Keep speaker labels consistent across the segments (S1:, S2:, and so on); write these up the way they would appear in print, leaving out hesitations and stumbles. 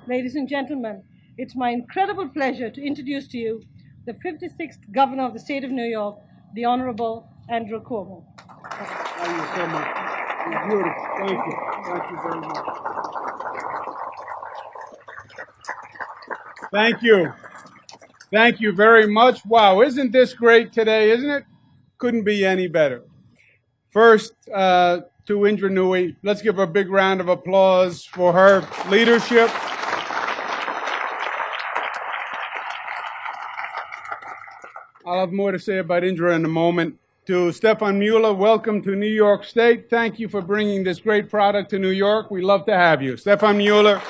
S1: Ladies and gentlemen, it's my incredible pleasure to introduce to you the 56th Governor of the State of New York, the Honorable Indra Cuomo.
S2: Thank you so much. You're beautiful. Thank you. Thank you very much. Thank you. Thank you very much. Wow, isn't this great today, isn't it? Couldn't be any better. First, to Indra Nooyi, let's give her a big round of applause for her leadership. I'll have more to say about Indra in a moment. To Steph Mueller, welcome to New York State. Thank you for bringing this great product to New York. We love to have you. Steph Mueller.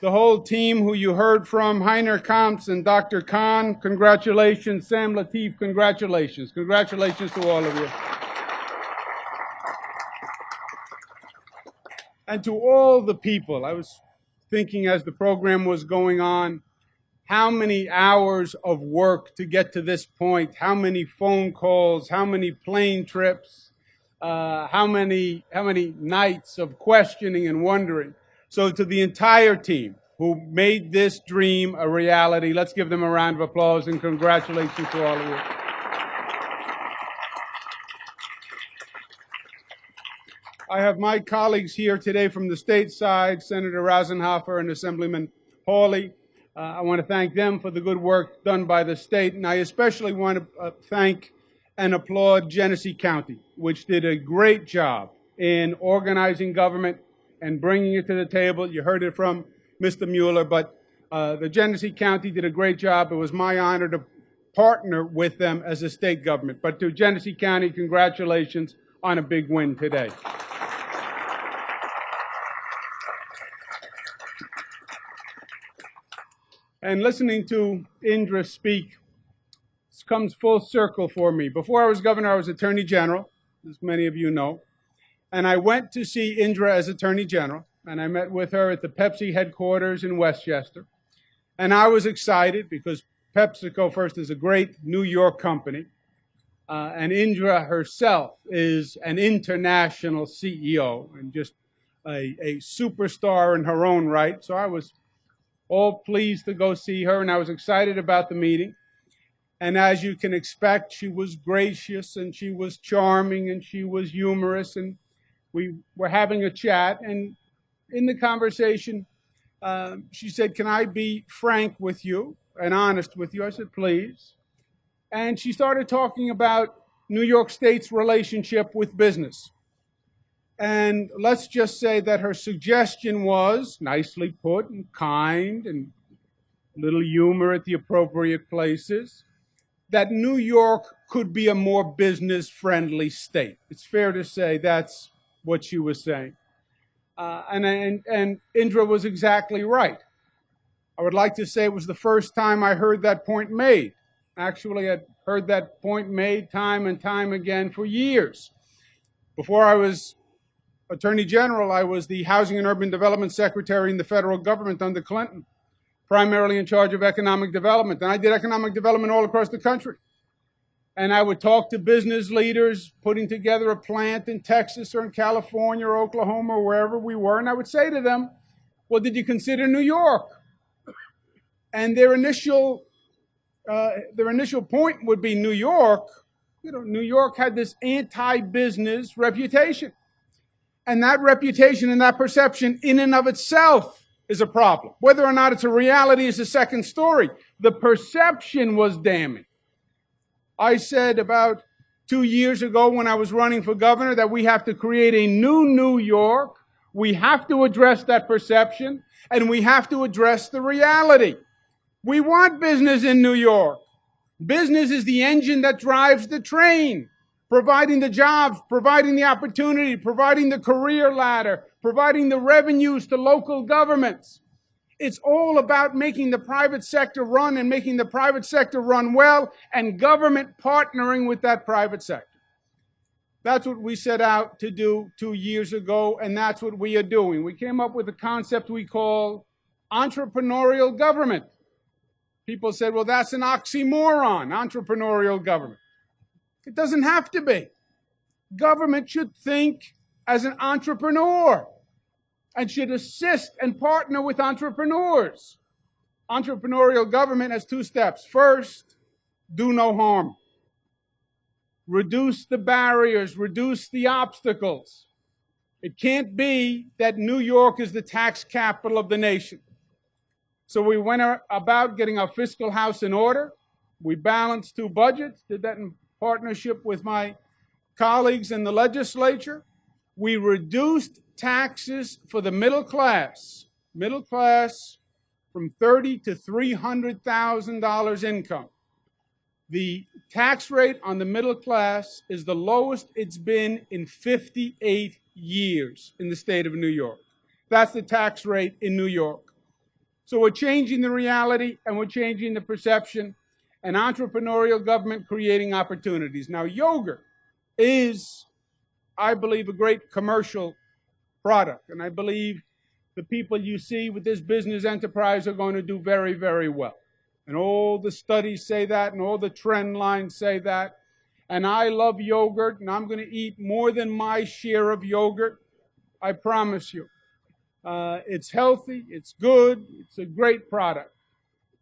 S2: The whole team who you heard from, Heiner Kamps and Dr. Khan, congratulations. Sam Latif, congratulations. Congratulations to all of you. And to all the people, I was thinking as the program was going on, how many hours of work to get to this point, how many phone calls, how many plane trips, how many nights of questioning and wondering. So to the entire team who made this dream a reality, let's give them a round of applause and congratulations to all of you. I have my colleagues here today from the state side, Senator Rosenhofer and Assemblyman Hawley. I want to thank them for the good work done by the state, and I especially want to thank and applaud Genesee County, which did a great job in organizing government and bringing it to the table. You heard it from Mr. Mueller, but the Genesee County did a great job. It was my honor to partner with them as a state government. But to Genesee County, congratulations on a big win today. And listening to Indra speak, this comes full circle for me. Before I was governor, I was Attorney General, as many of you know. And I went to see Indra as Attorney General, and I met with her at the Pepsi headquarters in Westchester. And I was excited because PepsiCo First is a great New York company. And Indra herself is an international CEO and just a superstar in her own right. So I was all pleased to go see her, and I was excited about the meeting. And as you can expect, she was gracious, and she was charming, and she was humorous, and we were having a chat. And in the conversation, she said, "Can I be frank with you and honest with you?" I said, "Please." And she started talking about New York State's relationship with business. And let's just say that her suggestion was nicely put and kind and a little humor at the appropriate places, that New York could be a more business-friendly state. It's fair to say that's what she was saying. And Indra was exactly right. I would like to say it was the first time I heard that point made. Actually, I'd heard that point made time and time again for years. Before I was Attorney General, I was the Housing and Urban Development Secretary in the federal government under Clinton, primarily in charge of economic development. And I did economic development all across the country. And I would talk to business leaders putting together a plant in Texas or in California or Oklahoma or wherever we were. And I would say to them, "Well, did you consider New York?" And their initial point would be New York. New York had this anti-business reputation. And that reputation and that perception in and of itself is a problem. Whether or not it's a reality is a second story. The perception was damning. I said about 2 years ago when I was running for governor that we have to create a new New York. We have to address that perception, and we have to address the reality. We want business in New York. Business is the engine that drives the train, providing the jobs, providing the opportunity, providing the career ladder, providing the revenues to local governments. It's all about making the private sector run and making the private sector run well, and government partnering with that private sector. That's what we set out to do 2 years ago, and that's what we are doing. We came up with a concept we call entrepreneurial government. People said, "Well, that's an oxymoron, entrepreneurial government." It doesn't have to be. Government should think as an entrepreneur and should assist and partner with entrepreneurs. Entrepreneurial government has two steps. First, do no harm. Reduce the barriers, reduce the obstacles. It can't be that New York is the tax capital of the nation. So we went about getting our fiscal house in order. We balanced two budgets, did that in partnership with my colleagues in the legislature. We reduced taxes for the middle class from $30,000 to $300,000 income. The tax rate on the middle class is the lowest it's been in 58 years in the state of New York. That's the tax rate in New York. So we're changing the reality and we're changing the perception, and entrepreneurial government creating opportunities. Now, yogurt is, I believe, a great commercial product, and I believe the people you see with this business enterprise are going to do very, very well. And all the studies say that, and all the trend lines say that. And I love yogurt, and I'm going to eat more than my share of yogurt, I promise you. It's healthy, it's good, it's a great product.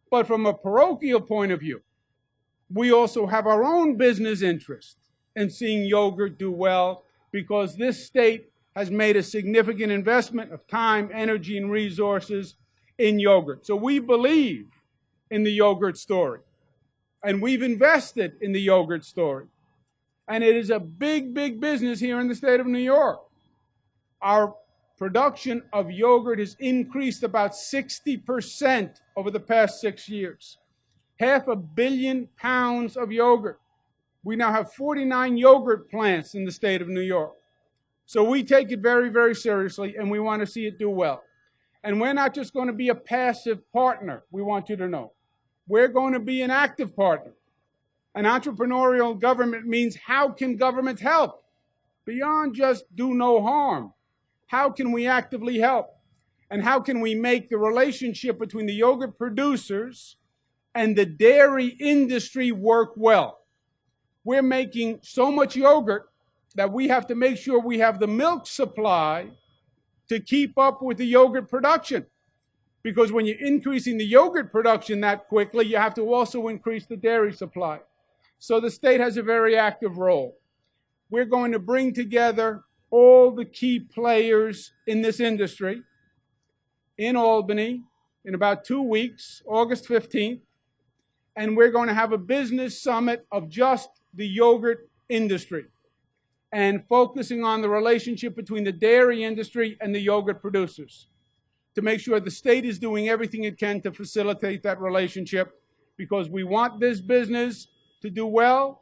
S2: But from a parochial point of view, we also have our own business interest in seeing yogurt do well, because this state has made a significant investment of time, energy, and resources in yogurt. So we believe in the yogurt story, and we've invested in the yogurt story. And it is a big, big business here in the state of New York. Our production of yogurt has increased about 60% over the past 6 years. 500 million pounds of yogurt. We now have 49 yogurt plants in the state of New York. So we take it very, very seriously, and we want to see it do well. And we're not just going to be a passive partner, we want you to know. We're going to be an active partner. An entrepreneurial government means, how can government help? Beyond just do no harm. How can we actively help? And how can we make the relationship between the yogurt producers and the dairy industry work well? We're making so much yogurt that we have to make sure we have the milk supply to keep up with the yogurt production. Because when you're increasing the yogurt production that quickly, you have to also increase the dairy supply. So the state has a very active role. We're going to bring together all the key players in this industry in Albany in about 2 weeks, August 15th, and we're going to have a business summit of just the yogurt industry and focusing on the relationship between the dairy industry and the yogurt producers to make sure the state is doing everything it can to facilitate that relationship, because we want this business to do well,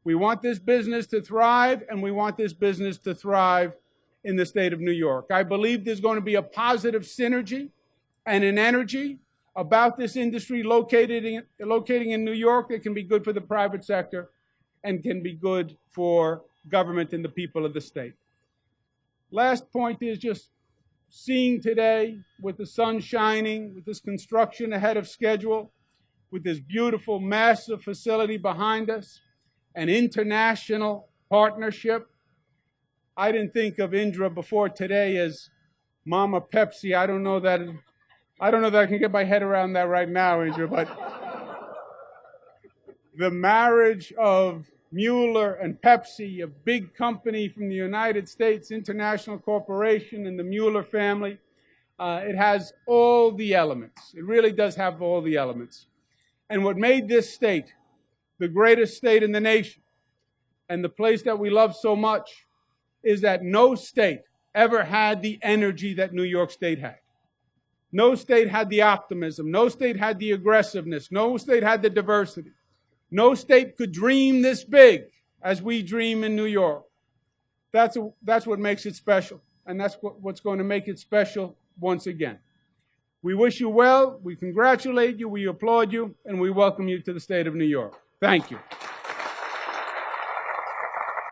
S2: we want this business to thrive, and we want this business to thrive in the state of New York. I believe there's going to be a positive synergy and an energy about this industry locating in New York that can be good for the private sector and can be good for government and the people of the state. Last point is just seeing today, with the sun shining, with this construction ahead of schedule, with this beautiful, massive facility behind us, an international partnership. I didn't think of Indra before today as Mama Pepsi. I don't know that I can get my head around that right now, Indra, but the marriage of Mueller and Pepsi, a big company from the United States, international corporation, and the Mueller family, it has all the elements. It really does have all the elements. And what made this state the greatest state in the nation and the place that we love so much is that no state ever had the energy that New York State had. No state had the optimism. No state had the aggressiveness. No state had the diversity. No state could dream this big as we dream in New York. That's what makes it special, and that's what's going to make it special once again. We wish you well, we congratulate you, we applaud you, and we welcome you to the state of New York. Thank you.